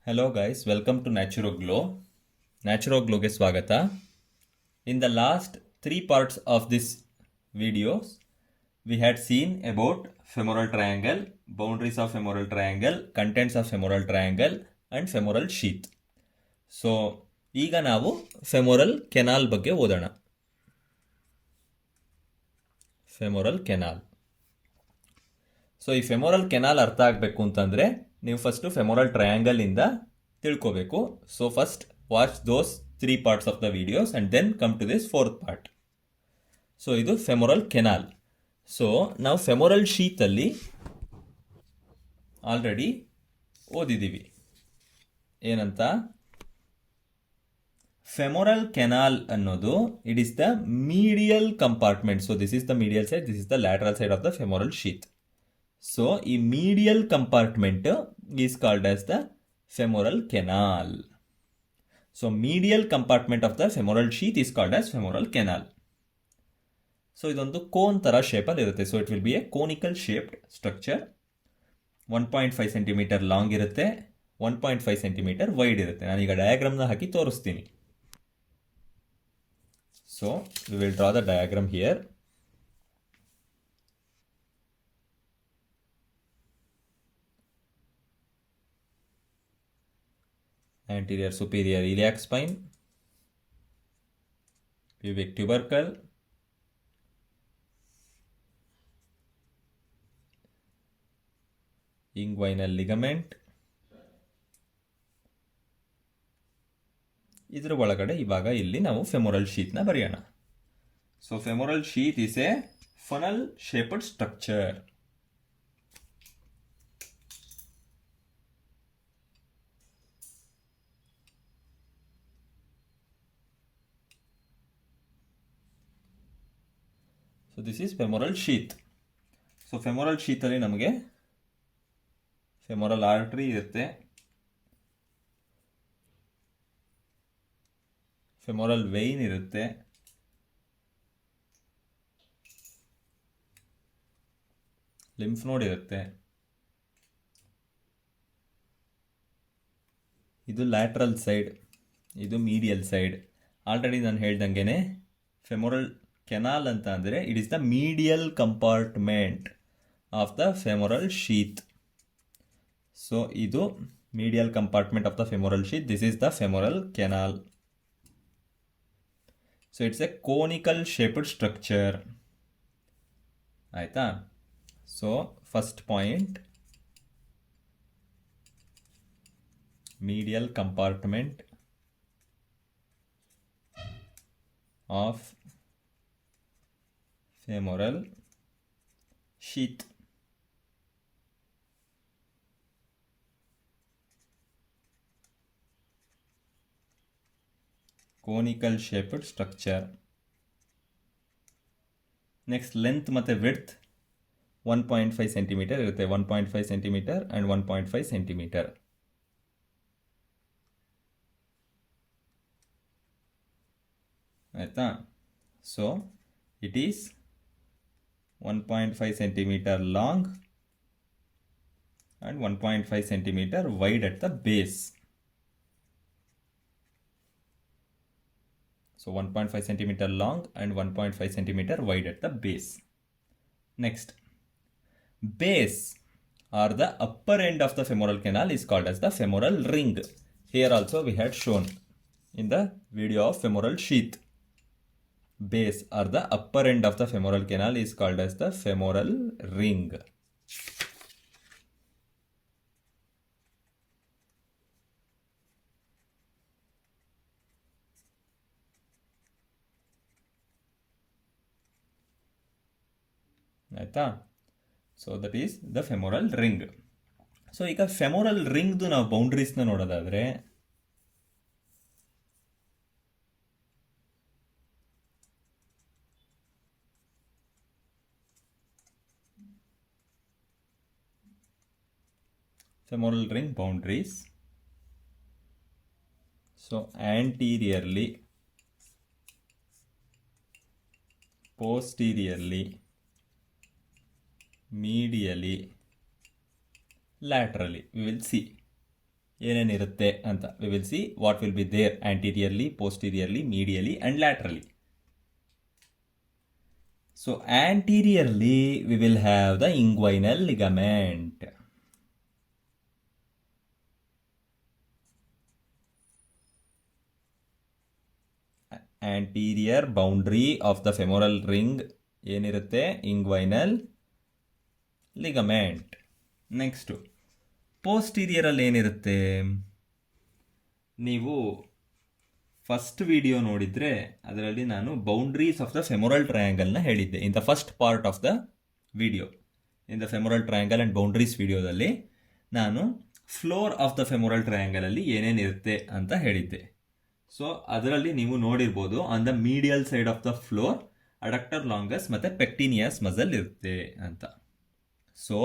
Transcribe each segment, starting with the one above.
Hello guys, welcome to Naturoglow. Naturoglow ಸ್ವಾಗತ. In the last 3 parts of this videos, we had seen about femoral triangle, boundaries of femoral triangle, contents of femoral triangle and femoral sheath. So, ಈಗ ನಾವು femoral canal ಬಗ್ಗೆ ಓದೋಣ. femoral canal. So ಈ ಫೆಮೋರಲ್ canal ಅರ್ಥ ಆಗಬೇಕು ಅಂತಂದರೆ ನೀವು first ಫೆಮೋರಲ್ triangle ಇಂದ ತಿಳ್ಕೋಬೇಕು. So first watch those 3 parts of the videos and then come to this 4th part. So ಇದು ಫೆಮೋರಲ್ ಕೆನಾಲ್. ಸೊ ನಾವು ಫೆಮೋರಲ್ ಶೀತಲ್ಲಿ ಆಲ್ರೆಡಿ ಓದಿದ್ದೀವಿ. ಏನಂತ? ಫೆಮೋರಲ್ ಕೆನಾಲ್ ಅನ್ನೋದು it is the medial compartment. So this is the medial side, this is the lateral side of the femoral sheath. So, a medial compartment is called as the femoral canal. So, medial compartment of the femoral sheath is called as femoral canal. So, ಇದೊಂದು cone ತರ ಶೇಪಲ್ಲಿ ಇರುತ್ತೆ. So, it will be a conical shaped structure. 1.5 cm long ಇರುತ್ತೆ, 1.5 cm wide ಇರುತ್ತೆ. ನಾನೀಗ ಡಯಾಗ್ರಾಮ್ನ ಹಾಕಿ ತೋರಿಸ್ತೀನಿ. So, we will draw the diagram here. Anterior superior iliac spine, pubic tubercle, inguinal ligament. ಇದರ ಒಳಗಡೆ ಇವಾಗ ಇಲ್ಲಿ ನಾವು ಫೆಮೋರಲ್ ಶೀತ್ ನ ಬರೆಯೋಣ. So femoral sheath is a funnel shaped structure. So this is femoral sheath. So femoral ಶೀತಲ್ಲಿ ನಮಗೆ femoral artery ಇರುತ್ತೆ, ಫೆಮೋರಲ್ ವೇನ್ ಇರುತ್ತೆ, ಲಿಂಫ್ ನೋಡ್ ಇರುತ್ತೆ. ಇದು ಲ್ಯಾಟ್ರಲ್ ಸೈಡ್, ಇದು ಮೀಡಿಯಲ್ ಸೈಡ್. ಆಲ್ರೆಡಿ ನಾನು ಹೇಳ್ದಂಗೆನೆ ಫೆಮೋರಲ್ ಕೆನಾಲ್ ಅಂತ ಅಂದರೆ it is the medial compartment of the femoral sheath. So ಇದು medial compartment of the femoral sheath. This is the femoral canal. So it's a conical shaped structure. ಆಯ್ತಾ? So first point, medial compartment of femoral sheath. Conical shaped structure. Next, length ಮತ್ತೆ width 1.5 cm ಇರುತ್ತೆ. 1.5 cm and 1.5 cm. ಆಯ್ತಾ? So it is 1.5 cm long and 1.5 cm wide at the base. So 1.5 cm long and 1.5 cm wide at the base. Next, base or the upper end of the femoral canal is called as the femoral ring. Here also we had shown in the video of femoral sheath. Base or the upper end of the femoral canal is called as the femoral ring. ಆಯ್ತಾ? So that is the femoral ring. So ಈಗ femoral ರಿಂಗ್ದು ನಾವು ಬೌಂಡ್ರೀಸ್ನ ನೋಡೋದಾದ್ರೆ femoral ring boundaries. So anteriorly, posteriorly, medially, laterally we will see. ಏನೇನಿರುತ್ತೆ ಅಂತ. We will see what will be there anteriorly, posteriorly, medially and laterally. So anteriorly we will have the inguinal ligament. Anterior boundary of the femoral ring ಏನಿರುತ್ತೆ? inguinal ligament. Next posterior ಅಲ್ಲಿ ಏನಿರುತ್ತೆ? ನೀವು first video ನೋಡಿದರೆ ಅದರಲ್ಲಿ ನಾನು boundaries of the femoral ಟ್ರಯಾಂಗಲ್ನ ಹೇಳಿದ್ದೆ. In the first part of the video, in the femoral triangle and boundaries ವಿಡಿಯೋದಲ್ಲಿ ನಾನು ಫ್ಲೋರ್ ಆಫ್ ದ ಫೆಮೊರಲ್ ಟ್ರಯಾಂಗಲಲ್ಲಿ ಏನೇನಿರುತ್ತೆ ಅಂತ ಹೇಳಿದ್ದೆ. ಸೊ ಅದರಲ್ಲಿ ನೀವು ನೋಡಿರ್ಬೋದು, on the medial side of the floor adductor longus ಮತ್ತು ಪೆಕ್ಟಿನಿಯಸ್ ಮಸಲ್ ಇರುತ್ತೆ ಅಂತ. So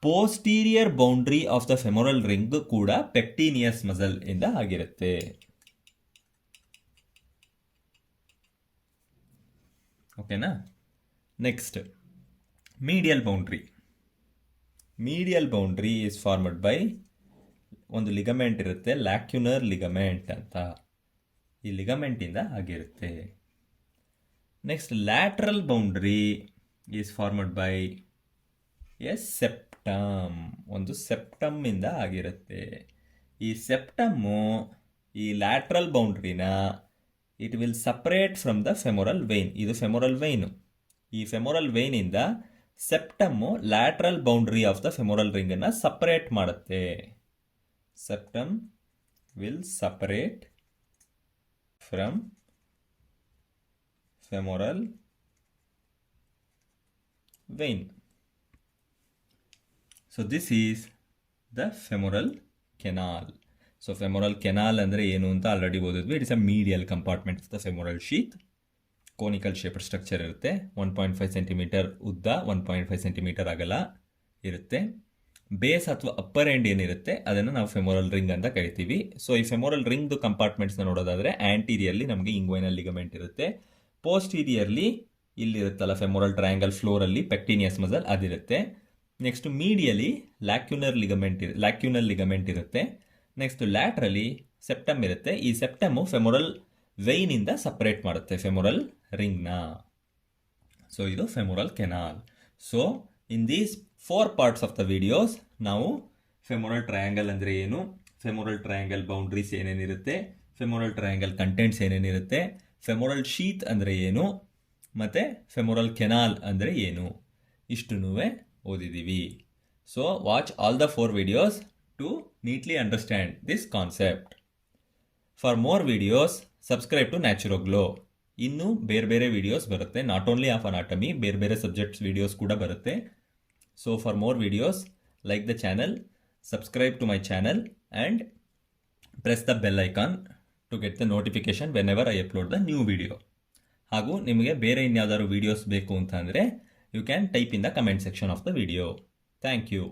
posterior boundary of the femoral ring ಕೂಡ ಪೆಕ್ಟಿನಿಯಸ್ ಮಸಲ್ ಇಂದ ಆಗಿರುತ್ತೆ. ಓಕೆನಾ? Next medial boundary. Medial boundary is formed by ಒಂದು ಲಿಗಮೆಂಟ್ ಇರುತ್ತೆ, ಲ್ಯಾಕ್ಯುನರ್ ಲಿಗಮೆಂಟ್ ಅಂತ. ಈ ಲಿಗಮೆಂಟಿಂದ ಆಗಿರುತ್ತೆ. Next lateral boundary is formed by a septum. ಒಂದು ಸೆಪ್ಟಮ್ ಇಂದ ಆಗಿರುತ್ತೆ. ಈ ಸೆಪ್ಟಮ್ಮು ಈ ಲ್ಯಾಟ್ರಲ್ ಬೌಂಡ್ರಿನ it will separate from the femoral vein. ಇದು ಫೆಮೊರಲ್ ವೇನು. ಈ ಫೆಮೊರಲ್ ವೇನಿಂದ septum lateral boundary of the femoral ರಿಂಗನ್ನು ಸಪರೇಟ್ ಮಾಡುತ್ತೆ. Septum will separate from femoral vein. So this is the ಫೆಮೊರಲ್ canal. So femoral canal ಅಂದರೆ ಏನು ಅಂತ already ಓದಿದ್ವಿ. It is a medial compartment of the femoral sheath. Conical shaped structure ಇರುತ್ತೆ. 1.5 centimetre ಉದ್ದ, 1.5 centimetre ಅಗಲ ಇರುತ್ತೆ. ಬೇಸ್ ಅಥವಾ ಅಪ್ಪರ್ ಎಂಡ್ ಏನಿರುತ್ತೆ ಅದನ್ನು ನಾವು ಫೆಮೊರಲ್ ರಿಂಗ್ ಅಂತ ಕರಿತೀವಿ. ಸೊ ಈ ಫೆಮೊರಲ್ ರಿಂಗ್ದು ಕಂಪಾರ್ಟ್ಮೆಂಟ್ಸ್ನ ನೋಡೋದಾದರೆ ಆಂಟೀರಿಯರ್ಲಿ ನಮಗೆ ಇಂಗ್ವೈನಲ್ ಲಿಗಮೆಂಟ್ ಇರುತ್ತೆ. ಪೋಸ್ಟೀರಿಯರ್ಲಿ ಇಲ್ಲಿರುತ್ತಲ್ಲ ಫೆಮೊರಲ್ ಟ್ರಯಾಂಗಲ್ ಫ್ಲೋರಲ್ಲಿ ಪೆಕ್ಟಿನಿಯಸ್ ಮಸಲ್ ಅದಿರುತ್ತೆ. ನೆಕ್ಸ್ಟ್ ಮೀಡಿಯಲಿ ಲ್ಯಾಕ್ಯುನಲ್ ಲಿಗಮೆಂಟ್ ಇರುತ್ತೆ. ನೆಕ್ಸ್ಟ್ ಲ್ಯಾಟ್ರಲಿ ಸೆಪ್ಟಮ್ ಇರುತ್ತೆ. ಈ ಸೆಪ್ಟಮು ಫೆಮೊರಲ್ ವೇಯ್ನಿಂದ ಸಪ್ರೇಟ್ ಮಾಡುತ್ತೆ ಫೆಮೊರಲ್ ರಿಂಗ್ನ. ಸೊ ಇದು femoral canal. So in these 4 parts of the videos ನಾವು ಫೆಮೊರಲ್ ಟ್ರಯಾಂಗಲ್ ಅಂದರೆ ಏನು, ಫೆಮೊರಲ್ ಟ್ರಯಾಂಗಲ್ ಬೌಂಡ್ರೀಸ್ ಏನೇನಿರುತ್ತೆ, ಫೆಮೊರಲ್ ಟ್ರಯಾಂಗಲ್ ಕಂಟೆಂಟ್ಸ್ ಏನೇನಿರುತ್ತೆ, ಫೆಮೊರಲ್ ಶೀತ್ ಅಂದರೆ ಏನು, ಮತ್ತು ಫೆಮೊರಲ್ ಕೆನಾಲ್ ಅಂದರೆ ಏನು, ಇಷ್ಟನ್ನೂ ಓದಿದ್ದೀವಿ. So watch all the 4 videos to neatly understand this concept. For more videos, subscribe to Naturoglow. ಇನ್ನೂ ಬೇರೆ ಬೇರೆ ವಿಡಿಯೋಸ್ ಬರುತ್ತೆ. ನಾಟ್ ಓನ್ಲಿ ಆಫ್ ಅನಾಟಮಿ, ಬೇರೆ ಬೇರೆ ಸಬ್ಜೆಕ್ಟ್ಸ್ ವಿಡಿಯೋಸ್ ಕೂಡ ಬರುತ್ತೆ. So for more videos, like the channel, subscribe to my channel and press the bell icon to get the notification whenever I upload the new video. ಹಾಗೂ ನಿಮಗೆ ಬೇರೆ ಇನ್ಯಾವುದಾದ್ರು videos ಬೇಕು ಅಂತ ಅಂದರೆ you can type in the comment section of the video. Thank you.